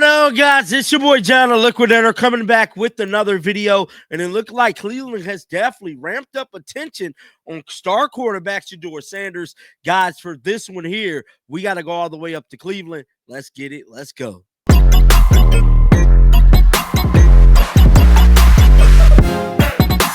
going on, guys? It's your boy John, the Liquidator, coming back with another video. And it looked like Cleveland has definitely ramped up attention on star quarterback Shedeur Sanders. Guys, for this one here, we got to go all the way up to Cleveland. Let's get it. Let's go.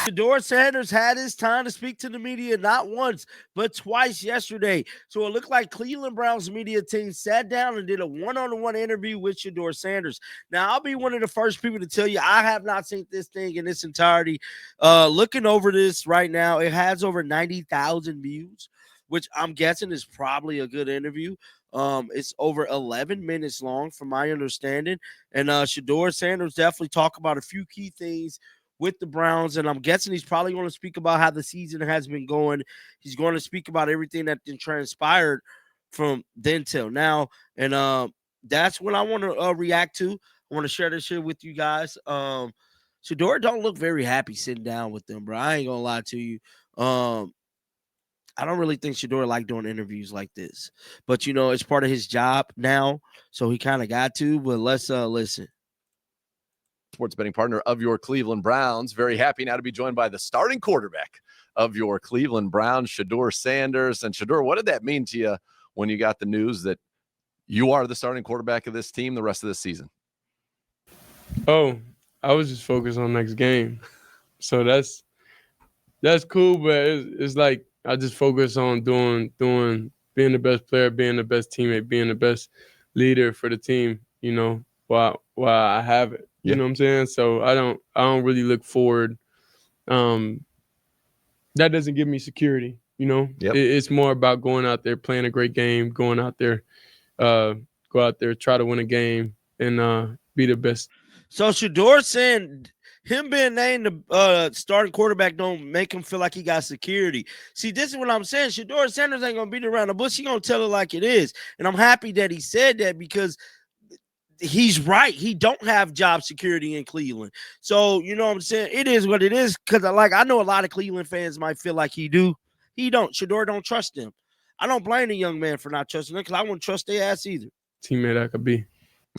Shedeur Sanders had his time to speak to the media not once, but twice yesterday. So it looked like Cleveland Browns media team sat down and did a one-on-one interview with Shedeur Sanders. Now, I'll be one of the first people to tell you I have not seen this thing in its entirety. Looking over this right now, it has over 90,000 views, which I'm guessing is probably a good interview. It's over 11 minutes long, from my understanding. And Shedeur Sanders definitely talk about a few key things with the Browns, and I'm guessing he's probably going to speak about how the season has been going. He's going to speak about everything that transpired from then till now, and that's what I want to react to. I want to share this here with you guys. Shedeur don't look very happy sitting down with them, bro. I ain't gonna lie to you. I don't really think Shedeur like doing interviews like this, but you know it's part of his job now, so he kind of got to. But let's listen. Sports betting partner of your Cleveland Browns. Very happy now to be joined by the starting quarterback of your Cleveland Browns, Shedeur Sanders. And Shedeur, what did that mean to you when you got the news that you are the starting quarterback of this team the rest of this season? Oh, I was just focused on next game. So that's cool, but it's like I just focus on doing being the best player, being the best teammate, being the best leader for the team, you know, while I have it. You know what I'm saying? So I don't really look forward. That doesn't give me security, you know? It's more about going out there, playing a great game, going out there, go out there, try to win a game, and be the best. So Shedeur saying him being named the starting quarterback don't make him feel like he got security. See, this is what I'm saying. Shedeur Sanders ain't going to beat around the bush. He going to tell it like it is. And I'm happy that he said that because he's right. He don't have job security in Cleveland. So, you know what I'm saying? It is what it is. Because I know a lot of Cleveland fans might feel like he do. He don't. Shedeur don't trust him. I don't blame the young man for not trusting him because I wouldn't trust their ass either. Teammate I could be.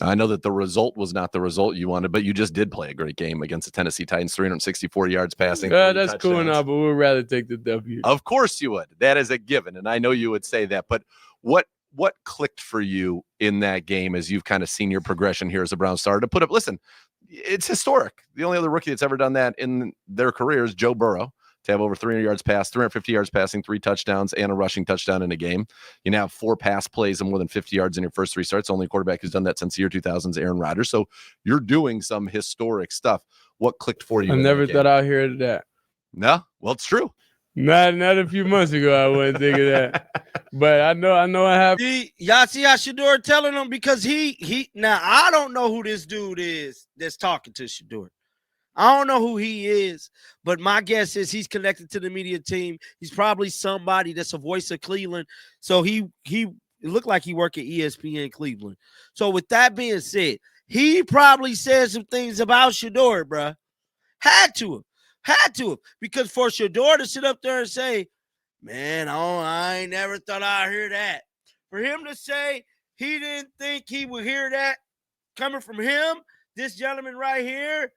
I know that the result was not the result you wanted, but you just did play a great game against the Tennessee Titans, 364 yards passing. Yeah, that's cool now, but we'd rather take the W. Of course you would. That is a given, and I know you would say that. But what clicked for you in that game as you've kind of seen your progression here as a Browns starter to put up? Listen, it's historic. The only other rookie that's ever done that in their career is Joe Burrow, to have over 300 yards passed, 350 yards passing, 3 touchdowns, and a rushing touchdown in a game. You now have 4 pass plays and more than 50 yards in your first 3 starts. Only quarterback who's done that since the year 2000's Aaron Rodgers. So you're doing some historic stuff. What clicked for you? I never thought I'd hear that. No? Well, it's true. Not a few months ago, I wouldn't think of that. But I know I have. Y'all see how Shedeur telling him because he now I don't know who this dude is that's talking to Shedeur. I don't know who he is, but my guess is he's connected to the media team. He's probably somebody that's a voice of Cleveland. So it looked like he worked at ESPN Cleveland. So with that being said, he probably said some things about Shedeur, bruh. Had to have. Because for Shedeur to sit up there and say, man, I ain't never thought I'd hear that. For him to say he didn't think he would hear that coming from him, this gentleman right here,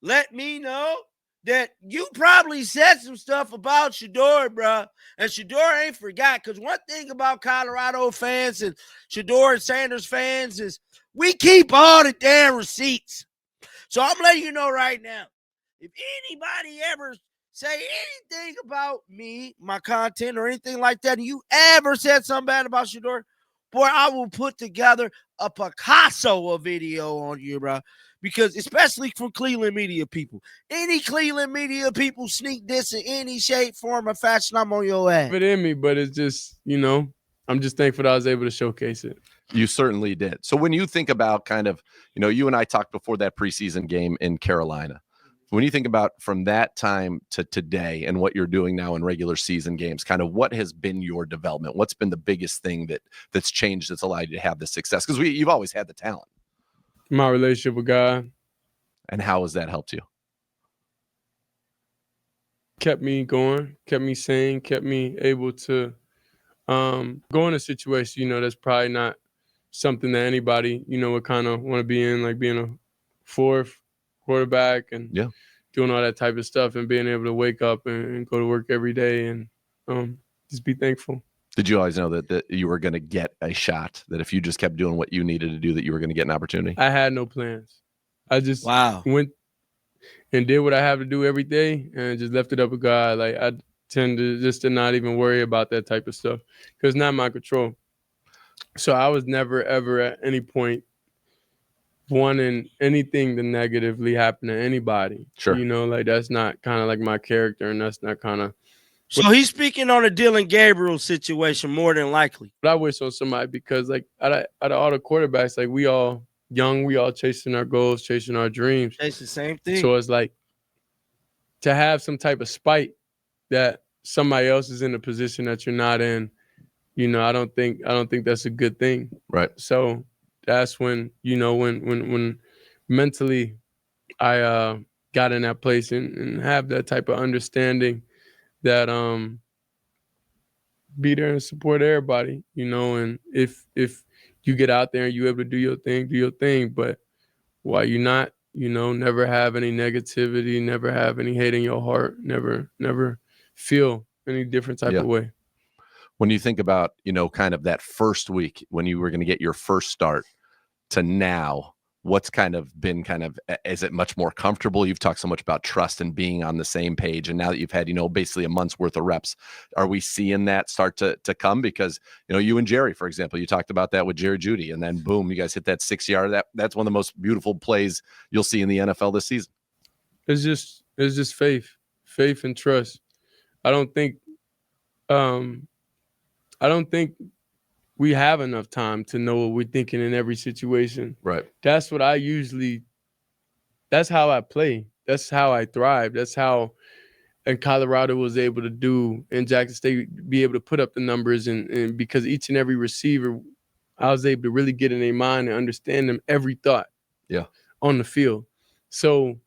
let me know that you probably said some stuff about Shedeur, bro. And Shedeur ain't forgot. Because one thing about Colorado fans and Shedeur and Sanders fans is we keep all the damn receipts. So I'm letting you know right now, if anybody ever say anything about me, my content, or anything like that, and you ever said something bad about Shedeur, boy, I will put together a Picasso of video on you, bro. Because especially from Cleveland media people, any Cleveland media people sneak this in any shape, form, or fashion, I'm on your ass. It in me, but it's just, you know, I'm just thankful that I was able to showcase it. You certainly did. So when you think about kind of, you know, you and I talked before that preseason game in Carolina. When you think about from that time to today and what you're doing now in regular season games, kind of what has been your development? What's been the biggest thing that's changed that's allowed you to have this success? Because you've always had the talent. My relationship with God. And how has that helped you? Kept me going, kept me sane, kept me able to go in a situation, you know, that's probably not something that anybody, would kind of want to be in, like being a fourth quarterback and doing all that type of stuff and being able to wake up and go to work every day and just be thankful. Did you always know that you were going to get a shot, that if you just kept doing what you needed to do, that you were going to get an opportunity? I had no plans. I just went and did what I have to do every day and just left it up with God. Like I tend to not even worry about that type of stuff because it's not my control. So I was never, ever at any point wanting anything to negatively happen to anybody. Sure. Like that's not kind of like my character, and that's not kind of. So he's speaking on a Dylan Gabriel situation more than likely. But I wish on somebody because like out of all the quarterbacks, like we all young, we all chasing our goals, chasing our dreams. It's the same thing. So it's like to have some type of spite that somebody else is in a position that you're not in. I don't think that's a good thing. Right. So that's when, when mentally I got in that place and have that type of understanding that be there and support everybody, and if you get out there and you're able to do your thing, but while you're not, never have any negativity, never have any hate in your heart, never feel any different type of way. When you think about, kind of that first week when you were going to get your first start to now, what's is it much more comfortable? You've talked so much about trust and being on the same page. And now that you've had, basically a month's worth of reps, are we seeing that start to come? Because, you and Jerry, for example, you talked about that with Jerry Jeudy, and then boom, you guys hit that 6-yard. That's one of the most beautiful plays you'll see in the NFL this season. It's just faith and trust. I don't think we have enough time to know what we're thinking in every situation. Right. That's what that's how I play. That's how I thrive. That's how in Colorado was able to do, and Jackson State be able to put up the numbers and because each and every receiver, I was able to really get in their mind and understand them every thought on the field. So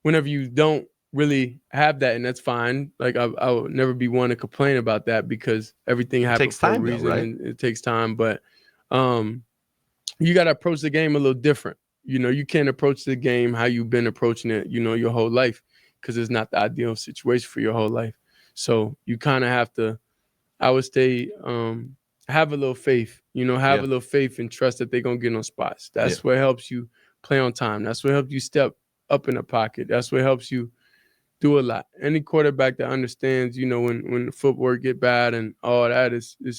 whenever you don't really have that, and that's fine. Like I would never be one to complain about that because everything happens for a reason, right? And it takes time. But you got to approach the game a little different. You can't approach the game how you've been approaching it, your whole life, because it's not the ideal situation for your whole life. So you kind of have to, I would say, have a little faith. Have a little faith and trust that they're gonna get on spots. That's what helps you play on time. That's what helps you step up in the pocket. That's what helps you do a lot. Any quarterback that understands, when the footwork get bad and all that is it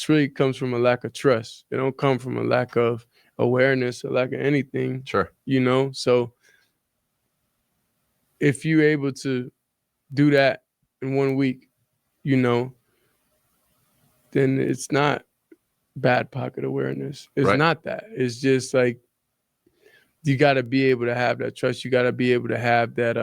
really comes from a lack of trust. It don't come from a lack of awareness or lack of anything. Sure. So if you're able to do that in 1 week, then it's not bad pocket awareness. It's not that. It's just like you got to be able to have that trust. You got to be able to have that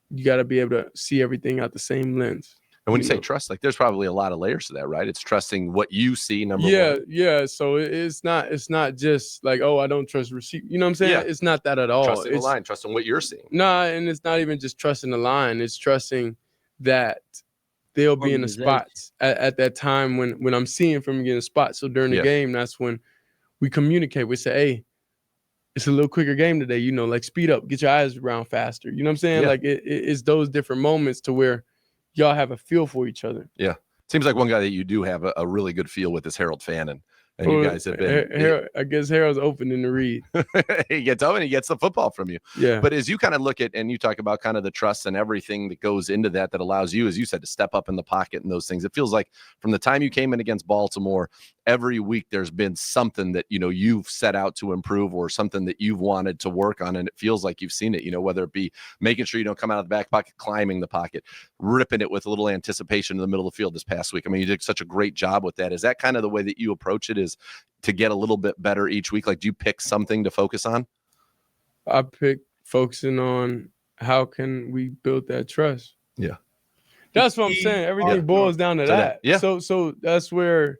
you got to be able to see everything out the same lens. And when you say trust, like there's probably a lot of layers to that, right? It's trusting what you see, number one. Yeah. So it's not just like, oh, I don't trust receipt. You know what I'm saying? Yeah. It's not that at all. Trusting the line, trusting what you're seeing. Nah, and it's not even just trusting the line. It's trusting that they'll be in the spots at that time when I'm seeing from getting a spot. So during the game, that's when we communicate. We say, hey, it's a little quicker game today, like speed up, get your eyes around faster. You know what I'm saying? Like it's those different moments to where y'all have a feel for each other. Yeah. Seems like one guy that you do have a really good feel with is Harold Fannin. And you guys have been. I guess Harold's open in the read. He gets open, he gets the football from you. Yeah. But as you kind of look at, and you talk about kind of the trust and everything that goes into that allows you, as you said, to step up in the pocket and those things. It feels like from the time you came in against Baltimore, every week there's been something that, you've set out to improve or something that you've wanted to work on. And it feels like you've seen it, whether it be making sure you don't come out of the back pocket, climbing the pocket, ripping it with a little anticipation in the middle of the field this past week. I mean, you did such a great job with that. Is that kind of the way that you approach it, is to get a little bit better each week? Like, do you pick something to focus on? I pick focusing on how can we build that trust. Yeah. That's what I'm saying. Everything boils down to that. Yeah. So that's where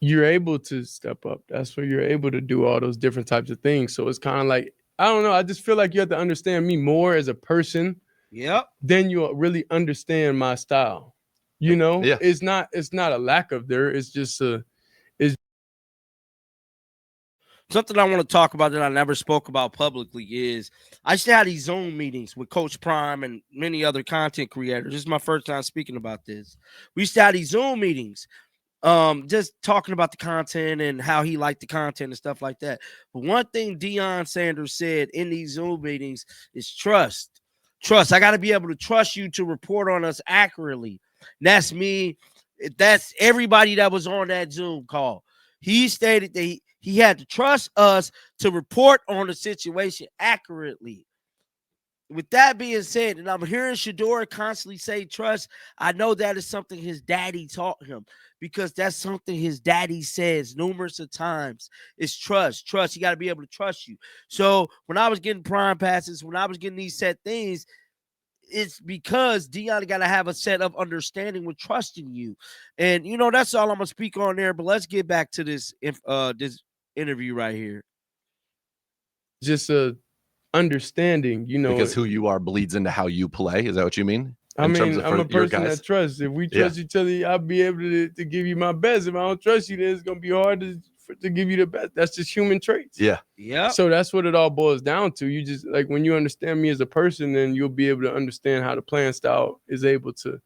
you're able to step up. That's where you're able to do all those different types of things. So it's kind of like, I don't know. I just feel like you have to understand me more as a person. Yep. Then you'll really understand my style. It's not a lack of there. It's something I want to talk about that I never spoke about publicly is I used to have these Zoom meetings with Coach Prime and many other content creators. This is my first time speaking about this. We used to have these Zoom meetings, just talking about the content and how he liked the content and stuff like that. But one thing Deion Sanders said in these Zoom meetings is trust. Trust. I got to be able to trust you to report on us accurately. And that's me. That's everybody that was on that Zoom call. He stated that he had to trust us to report on the situation accurately. With that being said, and I'm hearing Shedeur constantly say trust, I know that is something his daddy taught him because that's something his daddy says numerous of times. It's trust. Trust. He got to be able to trust you. So when I was getting prime passes, when I was getting these set things, it's because Deion got to have a set of understanding with trusting you. And, that's all I'm going to speak on there. But let's get back to this interview right here. Just a understanding, because who you are bleeds into how you play. Is that what you mean? I'm a person that trusts. If we trust each other, I'll be able to give you my best. If I don't trust you, then it's going to be hard to give you the best. That's just human traits. Yeah. So that's what it all boils down to. You just, like, when you understand me as a person, then you'll be able to understand how the playing style is able to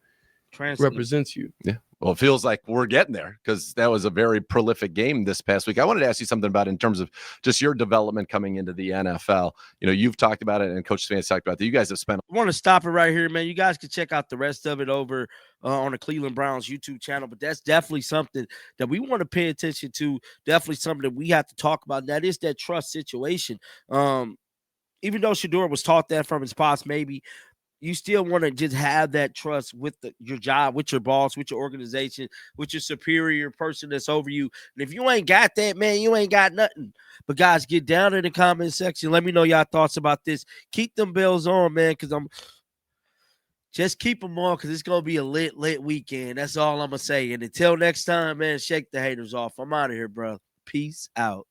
represent you. Yeah. Well, it feels like we're getting there because that was a very prolific game this past week. I wanted to ask you something about in terms of just your development coming into the NFL. You've talked about it and Coach Stefan's talked about that. You guys have spent. I want to stop it right here, man. You guys can check out the rest of it over on the Cleveland Browns YouTube channel, but that's definitely something that we want to pay attention to. Definitely something that we have to talk about. And that is that trust situation. Even though Shedeur was taught that from his pops, maybe, you still want to just have that trust with your job, with your boss, with your organization, with your superior person that's over you. And if you ain't got that, man, you ain't got nothing. But guys, get down in the comment section. Let me know y'all thoughts about this. Keep them bells on, man, because just keep them on because it's going to be a lit weekend. That's all I'm going to say. And until next time, man, shake the haters off. I'm out of here, bro. Peace out.